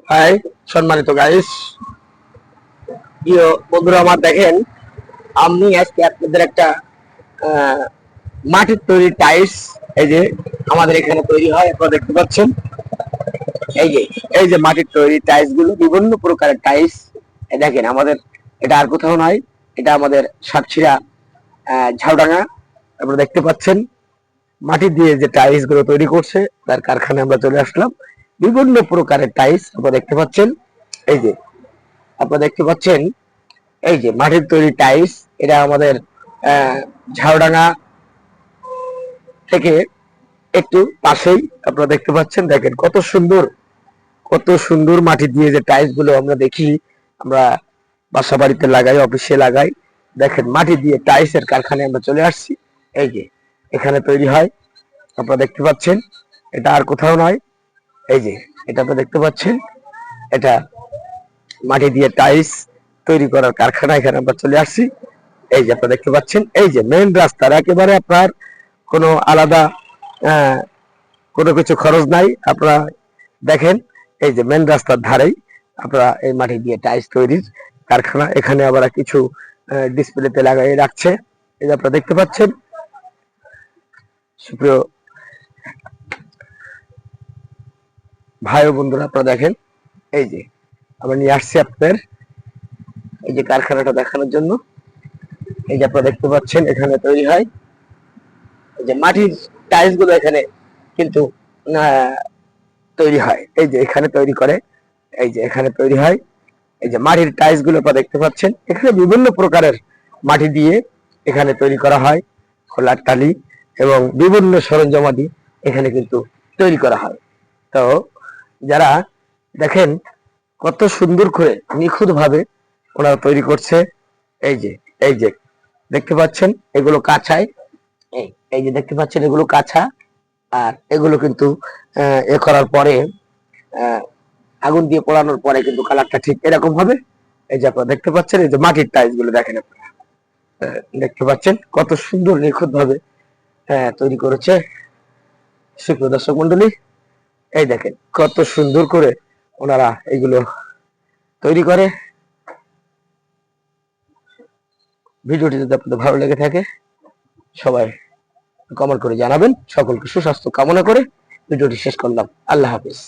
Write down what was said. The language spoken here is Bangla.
হাই সম্মানিত গাইস, প্রিয় বন্ধুরা আমার, দেখেন আমি আজকে আপনাদের একটা আহ, মাটির তৈরি টাইলস, এই যে আমাদের এখানে তৈরি হয়, আপনারা দেখতে পাচ্ছেন। এই যে এই যে মাটির তৈরি টাইলস গুলো, বিভিন্ন প্রকারের টাইলস। দেখেন আমাদের এটা আর কোথাও নয়, এটা আমাদের সাতক্ষীরা ঝাউডাঙ্গা। আপনারা দেখতে পাচ্ছেন মাটি দিয়ে যে টাইলস গুলো তৈরি করছে, তার কারখানায় আমরা চলে আসলাম। বিভিন্ন প্রকারের টাইলস আপনারা দেখতে পাচ্ছেন। এই যে আপনারা দেখতে পাচ্ছেন, এই যে মাটির তৈরি টাইলস, এটা আমাদের ঝাউডাঙ্গা থেকে একটু পাশেই আপনারা দেখতে পাচ্ছেন। দেখেন কত সুন্দর, কত সুন্দর মাটি দিয়ে যে টাইলস গুলো আমরা দেখি, আমরা বাসা বাড়িতে লাগাই, অফিসে লাগাই। দেখেন মাটি দিয়ে টাইলস এর কারখানায় আমরা চলে আসছি। এই যে এখানে তৈরি হয়, আপনারা দেখতে পাচ্ছেন। এটা আর কোথাও নয়, এই যে এটা আপনারা দেখতে পাচ্ছেন, এটা মাটি দিয়ে টাইলস তৈরি করার কারখানা, এখানে আমরা চলে আসছি। এই যে আপনারা দেখতে পাচ্ছেন, এই যে মেইন রাস্তার একেবারে আপনার কোনো আলাদা আহ, কোনো কিছু খরচ নাই। আপনারা দেখেন, এই যে মেইন রাস্তার ধারেই আপনারা এই মাটি দিয়ে টাইলস তৈরির কারখানা। এখানে আবার কিছু ডিসপ্লেতে লাগাই রাখছে, এই যে আপনারা দেখতে পাচ্ছেন। সুপ্রিয় ভাই ও বন্ধুরা, আপনারা দেখেন, এই যে আমরা নিয়ে আসছি আপনাদের এই যে কারখানাটা দেখানোর জন্য। এই যে আপনারা দেখতে পাচ্ছেন, এখানে তৈরি হয় এই যে মাটির টাইলস গুলো, এখানে কিন্তু আহ, তৈরি হয়। এই যে এখানে তৈরি করে, এই যে এখানে তৈরি হয়। এই যে মাটির টাইলস গুলো আপনারা দেখতে পাচ্ছেন, এখানে বিভিন্ন প্রকারের মাটি দিয়ে এখানে তৈরি করা হয়। খোলার টালি এবং বিভিন্ন সরঞ্জামাদি এখানে কিন্তু তৈরি করা হয়। তো যারা দেখেন কত সুন্দর করে নিখুঁত ভাবে ওনারা তৈরি করছে। এই যে এই যে দেখতে পাচ্ছেন, এগুলো কাঁচায়, এই যে দেখতে পাচ্ছেন এগুলো কাঁচা। আর এগুলো কিন্তু এ করার পরে, আহ, আগুন দিয়ে পোড়ানোর পরে কিন্তু কালারটা ঠিক এরকম হবে। এই যে আপনারা দেখতে পাচ্ছেন, এই যে মাটির টাইলস গুলো দেখেন আপনারা, দেখতে পাচ্ছেন কত সুন্দর নিখুঁত ভাবে তৈরি করেছে। সুপ্রিয় দর্শক মন্ডলী, এই দেখেন কত সুন্দর করে ওনারা এগুলো তৈরি করে। ভিডিওটি যদি আপনাদের ভালো লেগে থাকে, সবাই কমেন্ট করে জানাবেন। সকলকে সুস্বাস্থ্য কামনা করে ভিডিওটি শেষ করলাম। আল্লাহ হাফিজ।